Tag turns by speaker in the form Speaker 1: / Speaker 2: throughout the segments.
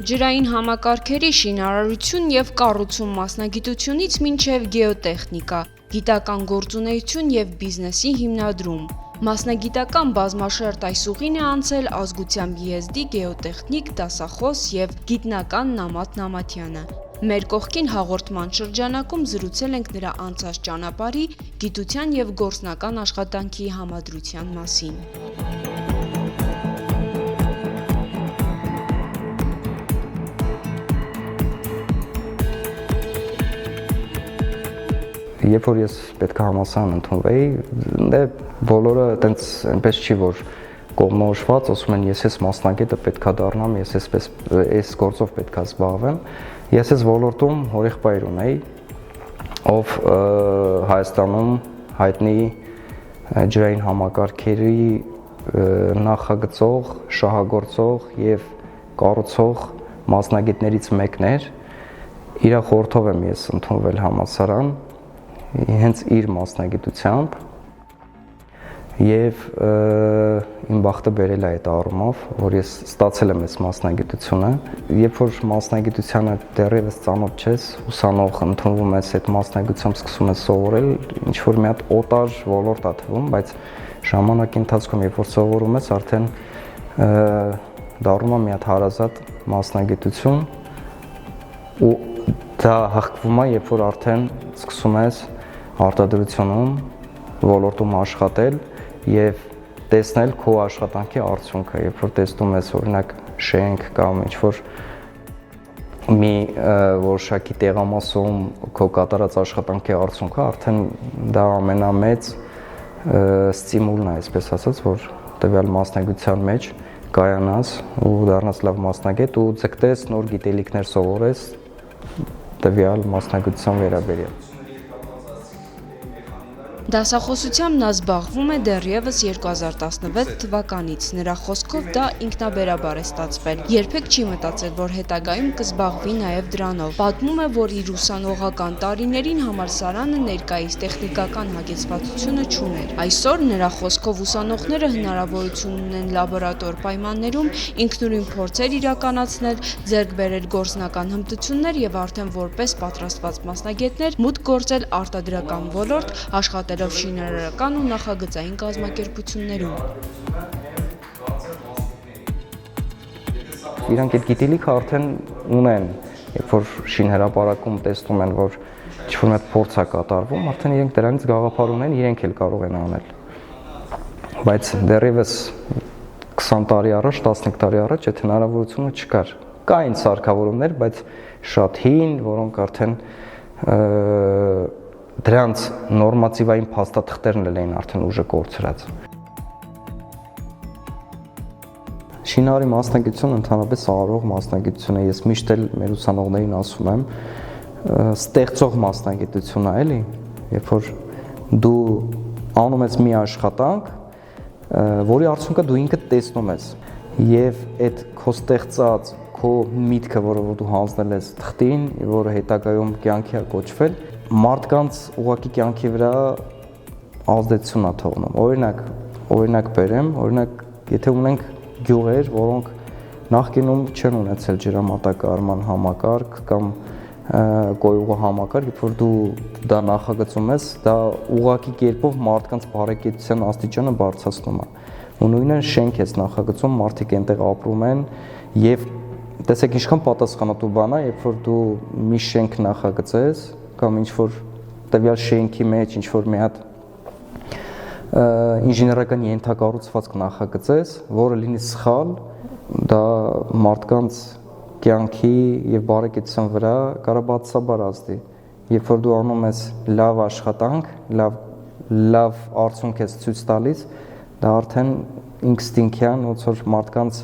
Speaker 1: Ջրային համակարգերի շինարարություն եւ կառուցում մասնագիտությունից մինչեւ գեոտեխնիկա, գիտական գործունեություն եւ բիզնեսի հիմնադրում։ Մասնագիտական բազմաշերտ այս ուղին է անցել ազգությամբ եզդի գեոտեխնիկ, դասախոս եւ գիտնական Նամաթ Նամաթյանը։ Մեր կողքին հաղորդման շրջանակում զրուցել ենք նրա անցած ճանապարհի, գիտության եւ գործնական աշխատանքի համադրության մասին։
Speaker 2: Երբ որ ես պետք է համալսարան ընդունվեի, բոլորը այնպես չի, որ կողմնորոշված ասում են, ես ես մասնագետը պետք է դառնամ, ես այս գործով պետք է զբաղվեմ։ Ես այս ոլորտում հորեղբայր ունեի, ով Հայաստանում հայտնի ջրային համակարգերի նախագծող, շահագործող եւ կառուցող մասնագետներից մեկն էր։ Իր խորհրդով եմ ես ընդունվել համալսարան, հենց իր մասնագիտությամբ եւ իմ բախտը բերել է այդ առումով, որ ես ստացել եմ այս մասնագիտությունը։ Երբ որ մասնագիտությանը դեռևս ծանոթ ես, ուսանող ընդունվում ես այդ մասնագիտությամբ սկսում ես սովորել, ինչ որ մի հատ օտար ոլորտ է թվում, բայց ժամանակի ընթացքում երբ որ սովորում ես, արդեն դառնում է մի հատ հարազատ մասնագիտություն ու դա հղկվում է, երբ որ արդեն սկսում ես արտադրությունում ոլորտում աշխատել եւ տեսնել քո աշխատանքի արդյունքը, երբ որ տեսնում ես օրինակ շենք կամ ինչ-որ մի որոշակի տեղամասում քո կատարած աշխատանքի արդյունքը, արդեն դա ամենամեծ ստիմուլն է, այսպես ասած, որ տվյալ մասնագիտության մեջ կայանաս ու դառնաս լավ մասնագետ ու ձգտես նոր գիտելիքներ սովորես տվյալ մասնագիտության վերաբերյալ։
Speaker 1: Դասախոսությամբ նա զբաղվում է դեռևս 2016 թվականից, նրա խոսքով դա ինքնաբերաբար է ստացվել, երբեք չի մտածել, որ հետագայում կզբաղվի նաև դրանով, պատմում է, որ իր ուսանողական տարիներին համալսարանը ներկայիս տեխնիկական հագեցվածությունը չուներ, այսօր նրա խոսքով ուսանողները հնարավորություն ունեն լաբորատոր պայմաններում ինքնուրույն փորձեր իրականացնել, ձեռք բերել գործնական հմտություններ և արդեն որպես պատրաստված մասնագետներ մուտք գործել արտադրական ոլորտ, աշխատելով շինարարական ու նախագծային կազմակերպություններում։
Speaker 2: Իրանք այդ գիտելիքը արդեն ունեն, երբ որ շինհրապարակում տեսնում են, որ ինչ-որ մի հատ փորձ է կատարվում, արդեն իրենք դրանից գաղափար ունեն, իրենք էլ կարող են անել։ Բայց դեռևս 20 տարի առաջ, 15 տարի առաջ այդ հնարավորությունը չկար։ Կային սարքավորումներ, բայց շատ հին, որոնք արդեն դրանց նորմատիվային փաստաթղթերն էին արդեն ուժը կորցրած։ Շինարարի մասնագիտությունը ընդհանրապես արարող մասնագիտություն է, ես միշտ էլ մեր ուսանողներին ասում եմ, ստեղծող մասնագիտություն է, էլի, երբ որ դու անում ես մի աշխատանք, որի արդյունքը դու ինքդ տեսնում ես, եւ այդ քո ստեղծած քո միտքը, որը դու հանձնել ես թղթին, որը հետագայում կյանքի է կոչվել, մարդկանց ուղղակի կյանքի վրա ազդեցություն է թողնում։ Օրինակ բերեմ, եթե ունենք գյուղեր, որոնք նախկինում չեն ունեցել ջրամատակարարման համակարգ կամ կոյուղու համակարգ, երբ որ դու դա նախագծում ես, դա ուղղակի կերպով մարդկանց բարեկեցության աստիճանը բարձրացնում է։ Ու նույնը շենք ես նախագծում, մարդիկ այնտեղ ապրում են եւ տեսեք ինչքան պատասխանատու բան է, երբ որ դու մի շենք նախագծես կամ ինչ-որ տվյալ շենքի մեջ ինչ-որ մի հատ ինժեներական ենթակառուցվածք նախագծես, որը լինի սխալ, դա մարդկանց կյանքի եւ բարեկեցության վրա կարող բացասաբար ազդի։ Երբ որ դու անում ես լավ աշխատանք, լավ արդյունք ես ցույց տալիս, դա արդեն ինստինկտիվ ոնց որ մարդկանց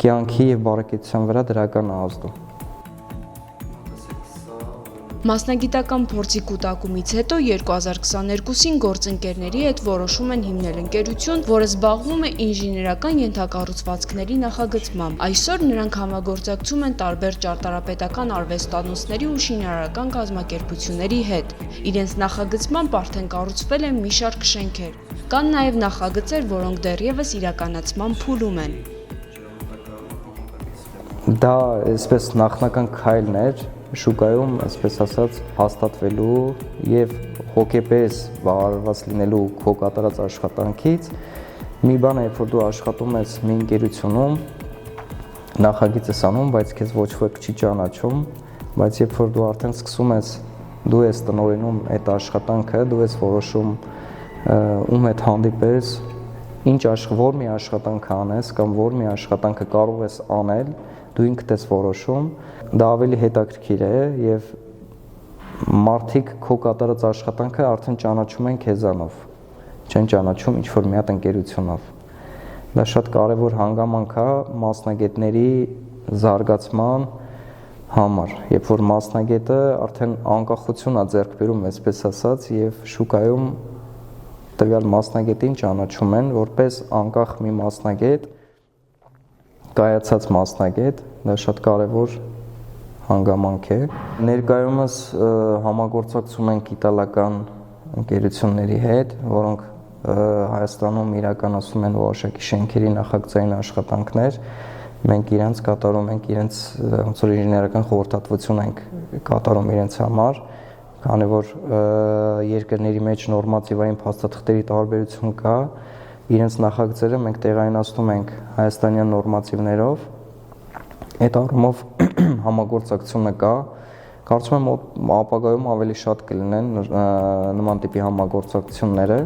Speaker 2: կյանքի եւ բարեկեցության վրա դրական է ազդում։
Speaker 1: Մասնագիտական փորձի կուտակումից հետո 2022-ին գործընկերների հետ որոշում են հիմնել ընկերություն, որը զբաղվում է ինժեներական ենթակառուցվածքների նախագծմամբ։ Այսօր նրանք համագործակցում են տարբեր ճարտարապետական արվեստանոցների ու շինարարական կազմակերպությունների հետ։ Իրենց նախագծմամբ արդեն կառուցվել են մի շարք շենքեր։ Կան նաև նախագծեր, որոնք դեռևս իրականացման փուլում են։
Speaker 2: Դա այսպես նախնական քայլն էր շուկայում, այսպես ասած, հաստատվելու եւ հոգեպես բարված լինելու քո կատարած աշխատանքից։ Մի բան է, երբ որ դու աշխատում ես մի ընկերությունում, նախագիծ ես անում, բայց քեզ ոչ ոք չի ճանաչում, բայց երբ որ դու արդեն սկսում ես, դու ես տնօրենում այդ աշխատանքը, դու ես որոշում ում հետ հանդիպես, որ մի աշխատանք անես կամ որ մի աշխատանքը կարող ես անել, դու ինքդ ես որոշում, դա ավելի հետաքրքիր է եւ մարդիկ քո կատարած աշխատանքը արդեն ճանաչում են քեզանով, չեն ճանաչում ինչ-որ մի հատ ընկերությունով։ Դա շատ կարևոր հանգամանք է մասնագետների զարգացման համար, երբ որ մասնագետը արդեն անկախություն է ձեռք բերում, այսպես ասած, եւ շուկայում տվյալ մասնագետին ճանաչում են որպես անկախ մի մասնագետ, կայացած մասնագետ, դա շատ կարևոր հանգամանք է։ Ներկայումս համագործակցում ենք իտալական ընկերությունների հետ, որոնք Հայաստանում իրականացում են որոշակի շենքերի նախագծային աշխատանքներ, մենք իրենց կատարում ենք իրենց ոնց որ ինժեներական խորհրդատվություն ենք կատարում իրենց համար, քանի որ երկրների մեջ նորմատիվային փաստաթղթերի տարբերություն կա, իրենց նախագծերը մենք տեղայնացնում ենք հայաստանյան նորմատիվներով, այդ առումով համագործակցությունը կա, կարծում եմ ապագայում ավելի շատ կլինեն նման տիպի համագործակցությունները։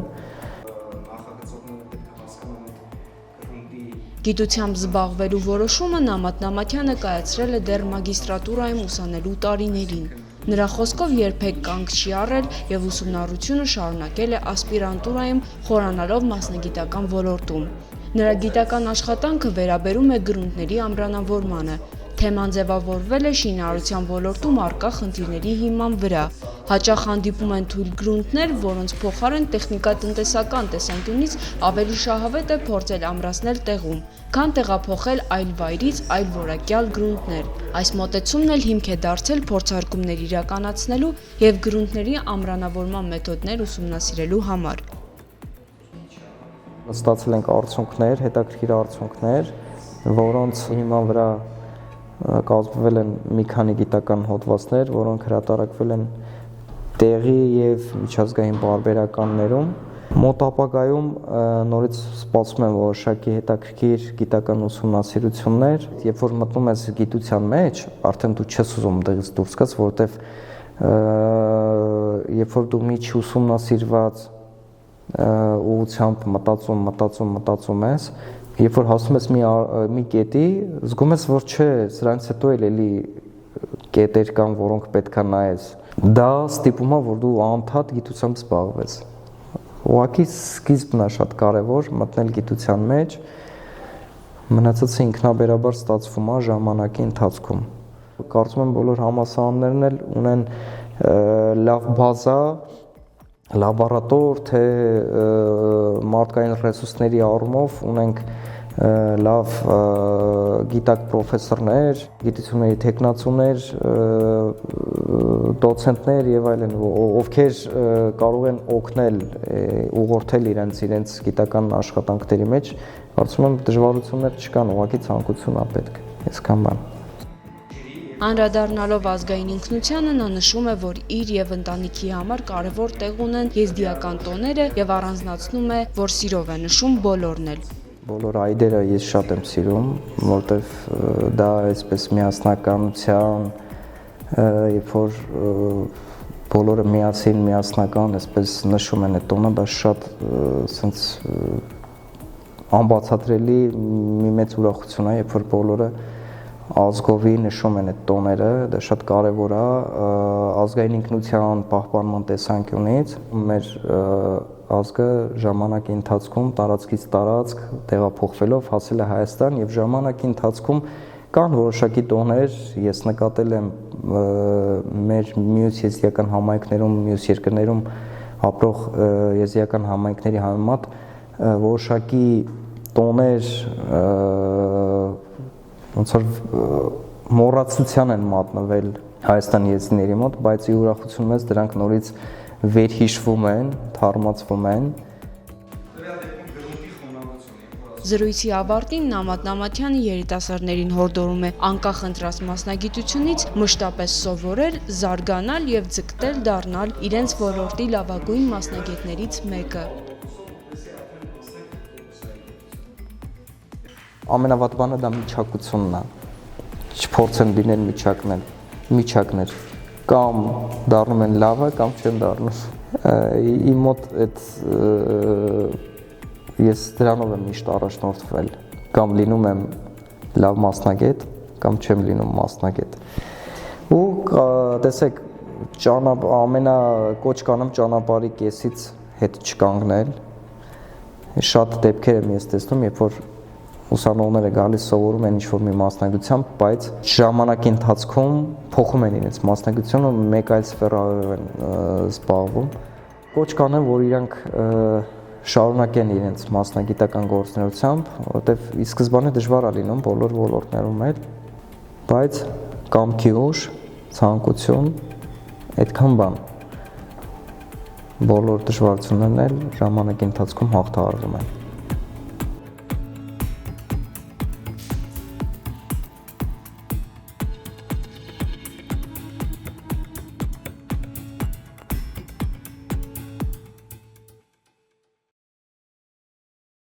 Speaker 1: Գիտությամբ զբաղվելու որոշումը Նամաթ Նամաթյանը կայացրել է դեռ մագիստրատուրայում ուսանելու տարիներին։ Նրա խոսքով երբեք կանգ չի առել եւ ուսումնառությունը շարունակել է ասպիրանտուրայում խորանալով մասնագիտական ոլորտում։ Նրա գիտական աշխատանքը վերաբերում է գրունտների ամրանավորմանը։ Թեման ձևավորվել է շինարարության ոլորտում առկա խնդիրների հիման վրա։ Հաճախ հանդիպում են թույլ գրունտներ, որոնց փոխարեն տեխնիկատնտեսական տեսանկյունից ավելի շահավետ է փորձել ամրացնել տեղում, քան տեղափոխել այլ վայրից այլ որակյալ գրունտներ։ Այս մոտեցումն էլ հիմք է դարձել փորձարկումներ իրականացնելու եւ գրունտների ամրանավորման մեթոդներ ուսումնասիրելու համար։
Speaker 2: Ստացել ենք արդյունքներ, հետաքրքիր արդյունքներ, որոնց հիման վրա կազմվել են մի քանի գիտական հոդվածներ, որոնք հրատարակվել են տեղի եւ միջազգային պարբերականներում։ Մոտ ապագայում նորից սպասում են որոշակի հետաքրքիր գիտական ուսումնասիրություններ, երբ որ մտնում ես գիտության մեջ, արդեն դու չես ուզում դեղից դուրս գաս, որովհետեւ երբ որ դու մի չուսումնասիրված ուղղությամբ մտածում ես, երբ որ հասնում ես մի կետի, զգում ես, որ չէ, սրանից հետո էլի կետեր կան, որոնք պետք է նայես։ Դա ստիպում է, որ դու անդադ գիտությամբ զբաղվես։ Ուղղակի սկիզբն է շատ կարևոր մտնել գիտության մեջ, մնացածը ինքնաբերաբար ստացվում է ժամանակի ընթացքում։ Կարծում եմ բոլոր համալսարաններն էլ ունեն լավ բազա, լաբորատոր, թե մարդկային ռեսուրսների առումով ունենք լավ գիտակ պրոֆեսորներ, գիտությունների թեկնածուներ, դոցենտներ եւ այլն, ովքեր կարող են օգնել, ուղղորդել իրենց գիտական աշխատանքների մեջ, կարծում եմ դժվարություններ չկան, ուղղակի ցանկություն է պետք, այսքան բան։
Speaker 1: Անդրադառնալով ազգային ինքնությանը նա նշում է, որ իր եւ ընտանիքի համար կարևոր տեղ ունեն եզդիական տոները եւ առանձնացնում է, որ սիրով է նշում բոլորն էլ։
Speaker 2: Բոլոր այդերը ես շատ եմ սիրում, որտեվ դա այսպես միասնականության, երբ որ բոլորը միասնական, այսպես նշում են այդ տոնը, դա շատ սենց անբացատրելի մի մեծ ուրախություն է, երբ որ բոլորը ազգովի նշում են այդ տոները, դա շատ կարևոր է ազգային ինքնության պահպանման տեսանկյունից։ Մեր ազգը ժամանակի ընթացքում տարածքից տարածք տեղափոխվելով հասել է Հայաստան եւ ժամանակի ընթացքում կան որոշակի տոներ, ես նկատել եմ մեր մյուս եզդիական համայնքներում, մյուս երկրներում ապրող եզդիական համայնքների համեմատ որոշակի տոներ ոնց որ մոռացության են մատնվել Հայաստանի եզդիների մոտ, բայց ի ուրախություն մեծ դրանք նորից վերհիշվում են, թարմացվում են։
Speaker 1: Զրույցի ավարտին Նամադ Նամատյանը երիտասարդներին հորդորում է անկախ ընտրած մասնագիտությունից մշտապես սովորել, զարգանալ եւ ձգտել դառնալ իրենց ոլորտի լավագույն մասնագետներից մեկը։
Speaker 2: Ամենավատ բանը դա միջակությունն է։ Չփորձեն լինել միջակներ, կամ դառնում են լավը, կամ չեն դառնում։ Իմ մոտ այդ ես դրանով եմ միշտ առաջնորդվել, կամ լինում եմ լավ մասնագետ, կամ չեմ լինում մասնագետ։ Ու տեսեք, ամենակոչ կանեմ ճանապարհի կեսից հետ չկանգնել։ Շատ դեպքեր եմ ես տեսնում, երբ որ ուսանողները գալիս սովորում են ինչ-որ մի մասնագիտությամբ, բայց ժամանակի ընթացքում փոխում են իրենց մասնագիտությունը, մեկ այլ սֆերայով են զբաղվում։ Կոչ կանեմ, որ իրանք շարունակեն իրենց մասնագիտական գործունեությամբ, որովհետև ի սկզբանե դժվար է լինում բոլոր ոլորտներում էլ, բայց կամքի ուժ, ցանկություն, այդքան բան։ Բոլոր դժվարություններն էլ ժամանակի ընթացքում հաղթահարվում են։